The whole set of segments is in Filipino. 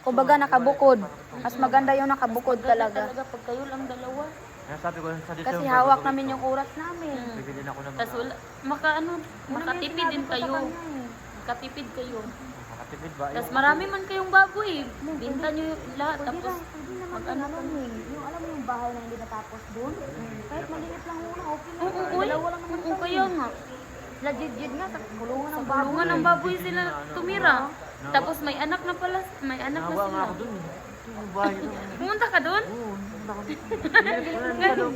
Kumbaga nakabukod. Mas maganda yung nakabukod talaga. Pag kayo lang dalawa. Kaya sabi ko sa December. Kasi hawak namin yung oras namin. Bibili na ako ng Tapos wala, makatipid din kayo. Makatipid kayo. Makatipid ba? Tapos marami man kayong baboy. Binta nyo yung lahat. Tapos Mag-ano namin. Yung alam mo yung bahay na hindi natapos doon? Kahit maliit lang muna, okay lang. Oo, Dalawa lang naman oo, kaya nga. Legit nga sa kulungan ng Sa baboy. kulungan ng baboy sila tumira. Tapos may anak na pala, may anak na Nawa nga sila. ako dun eh. Ito yung bahay doon. Pumunta ka doon? Oo, napunta ako dito.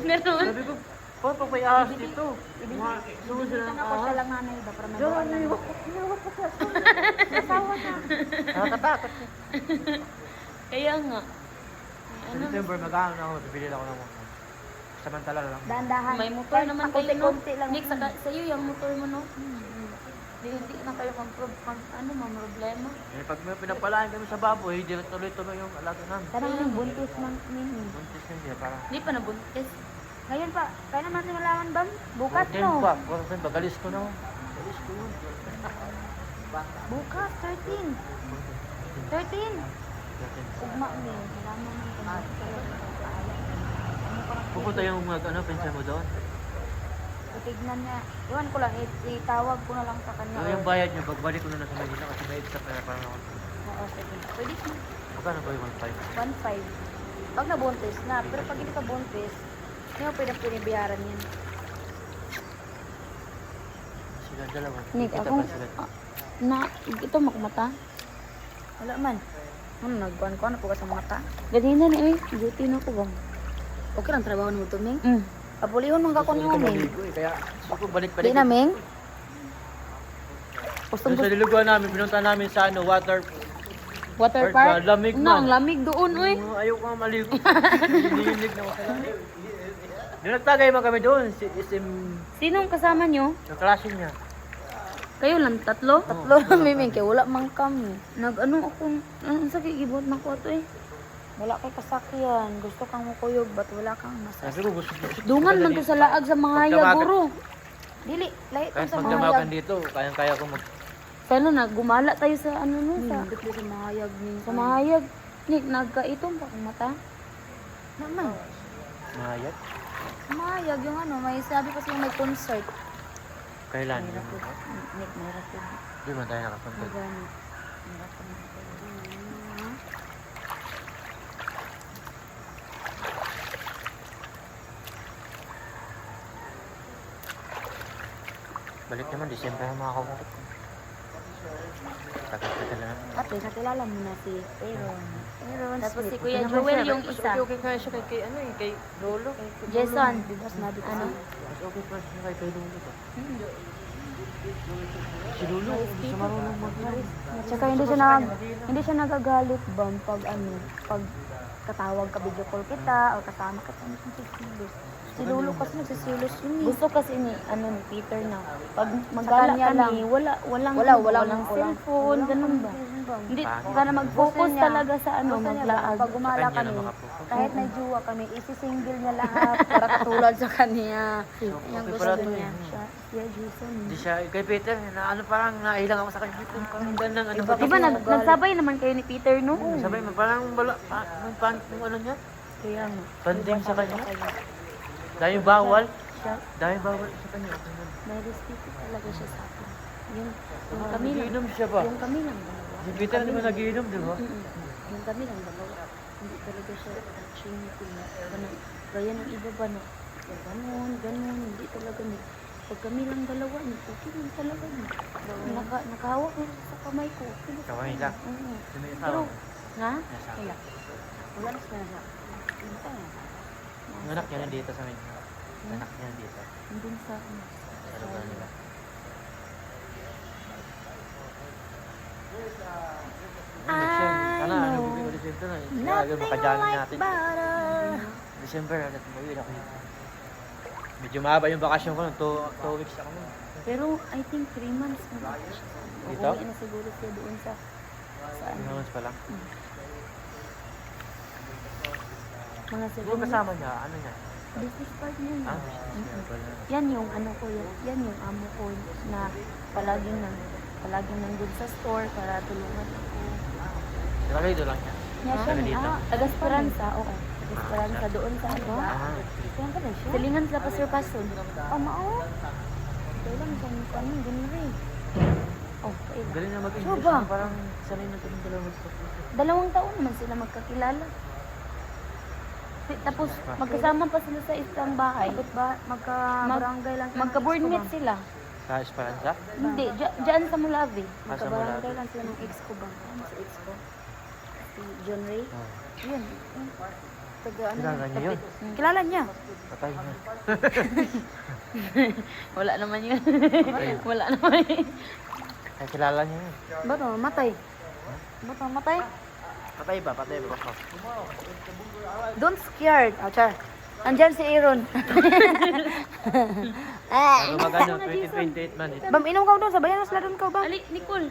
Ganun. Sabi ko, paano pag may ahas dito? Sumunod sila ng Ako siya ahas. lang nanay ba para may Diyan, bawal na. iniwak ko sa Nasawa na. Nakakatakot. Kaya nga. Sa December, mag-ano na ako. Bibili ako ng samantala lang. Dahan-dahan. May motor naman kayo, no? Konti lang. Nick, sa iyo yung motor mo, no? Hindi na kayo problema. Eh, pag may pinapalaan kami sa baboy, di na tuloy-tuloy yung alaga namin. Tanang yung buntis man nini. Buntis na siya, parang... Hindi pa nabuntis. Ngayon pa, kaya naman natin malaman bam? Bukas 14 no? pa. 14 pa. Galis ko na. Galis ko yun. Bukas, 13. 13. Ugma ni, malaman naman Pupunta yung pinsan mo doon. Tignan niya. Iwan ko lang, itawag ko na lang sa kanya. Ano yung bayad niyo? Pagbalik ko na sa Manila kasi may extra pera parang ako. Oo, sige. Pwede siya. Magkano ba yung 1.5? 1.5. Pag nabuntis na, pero pag hindi ka buntis, hindi mo pwede pinibiyaran yan. Sila dalawa. Nick, Kita ako, pa sila. na, ito makumata. Wala man. Ano, nagkuhan ko, ano po ka sa mata? Ganina na eh, duty na ko bang. Okay lang trabaho mo ito, Ming. Mm. Kapulihon mong kakon Gusto mo, ko Ming. maligo eh, kaya gusto ko balik-balik. Di na, Ming. Doon sa liluguan namin, pinunta namin sa water Water park. park? Lamig Na, man. ang lamig doon, uy. Ayaw ko nga maligo. Hinihilig na ako sa lamig. Yung nagtagay man kami doon, si SM, Sinong kasama nyo? yung klase niya. Kayo lang, tatlo? Tatlo lang, Ming. Kaya wala mang kami. Nag-ano akong, ang sakit, gibot na ko ito eh. Wala kay kasakyan. Gusto kang mukuyog, ba't wala kang masas? Sabi ko gusto ko. Dungan man to sa laag sa mga haya, Pagdamagan. guro. Dili, lahi Kahit sa mga magdamagan hayag. dito, kayang-kaya ko mag... Sana na, gumala tayo sa ano no, sa, Dito sa mga hayag, Ming. sa mga hayag. Nick, nagkaitong pa kung mata. Naman. Mahayat. Sa mga hayag, yung ano, may sabi kasi yung may concert. Kailan? Nick, mayroon po. Di man tayo nakapunta. Magani. Balik naman, December ang mga kawalit ko. Tagal-tagal na naman. At least nakilala mo na si Aaron. Aaron Tapos si Smith. Kuya Ano Joel siya? yung isa. Okay kaya siya kay ano eh, kay Lolo. Jason. Diba sinabi ko Ano? Mas okay pa siya kay Lolo ko. Si Lolo, hindi siya marunong mag-aris. Tsaka hindi siya nagagalit bang pag ano, pag katawag ka video call kita o kasama ka sa nagsiselos. Si Lolo kasi nagsiselos yun eh. Gusto kasi ni, ano, ni Peter na, pag kanya magala lang. kami, walang Walang cellphone, ganun ba? Hindi, Pangit. para mag-focus niya. talaga sa ano, Gusto niya lang, maglaag. pag gumala Sa kanya kami, na makapokus. kahit may juwa kami, isi-single niya lahat para katulad sa kanya. Yung Okay gusto pala to niya. eh. Siya, Jason. Hindi siya, kay Peter, na ano parang nailang ako sa kanya. Parang ganang ano ba? Di ba, nagsabay naman kayo ni Peter, no? Sabay mo, parang wala, may pangit yung ano niya. Kaya nga. Banding sa kanya. Dahil bawal. Siya, Dahil bawal sa kanya. Okay na. may respeto talaga siya sa akin. Yung kami lang, Nagiinom siya ba? yung kami lang dalawa. Si Peter di ba nagiinom, di ba? Yung kami lang dalawa. Hindi talaga siya touching ko na. Ganun. Gaya ng iba ba na, ganun, hindi talaga ni. Pag kami lang dalawa, okay lang talaga ni. Nakahawak na sa kamay ko. Okay lang. Kamay lang? Oo. Hindi may Pero, asawa. ha? May asawa. Wala. Wala na siya na. Yung anak niya nandito sa Manila. Anak niya nandito. Hindi sa Sa lugar nila. Sana ano bumili ko December na. Talaga makadyanin natin. December agad mawil ako. Medyo mahaba yung bakasyon ko. 2 weeks ako nun. Pero, I think 3 months na ba siya. Dito? Uuwi na siguro siya doon sa ano, 2 months pa lang. mga Yung 7 kasama niya, ano niya? business partner niya. Ah, business niya pala. Yan yung ano ko, yan yung amo ko na palaging nandun sa store para tulungan ako. Talaga ito lang niya. niya siya. Taga dito? Taga Esperanza, okay. Taga Esperanza, doon sa ano. Ah, Saan ka na siya? Silingan sila Pastor Pason. Mao. Kailan sa kami, ganun rin. Oh, kailan. galing na mag-English. Sure ba? Parang sanay na silang dalawa mag-English. 2 taon naman sila magkakilala. Tapos magkasama pa sila sa isang bahay. Magka-barangay lang. Magka-board meet sila. Sa Esperanza? Hindi, dyan sa Mulavi. Ah, sa Magka-barangay Mulavi. lang sila ng ex ko ba? Ano sa ex ko? Si John Ray. Oh. Yun. Taga ano. Kilala niya yun. Kilala niya. Patay na. Wala naman yun. Patay. Wala naman yun. Ay, kilala niya yun. Ba't matay? Ba't matay? Patay ba? Patay ba? Oh. Don't scared. Oh, char. Andyan si Aaron. Bago mag-ano, 2028 man. Bam, inom ka doon. Sabayan na sila doon ka ba? Ali, Nicole.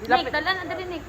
Lapit. Nick, dalan na dali, Nick.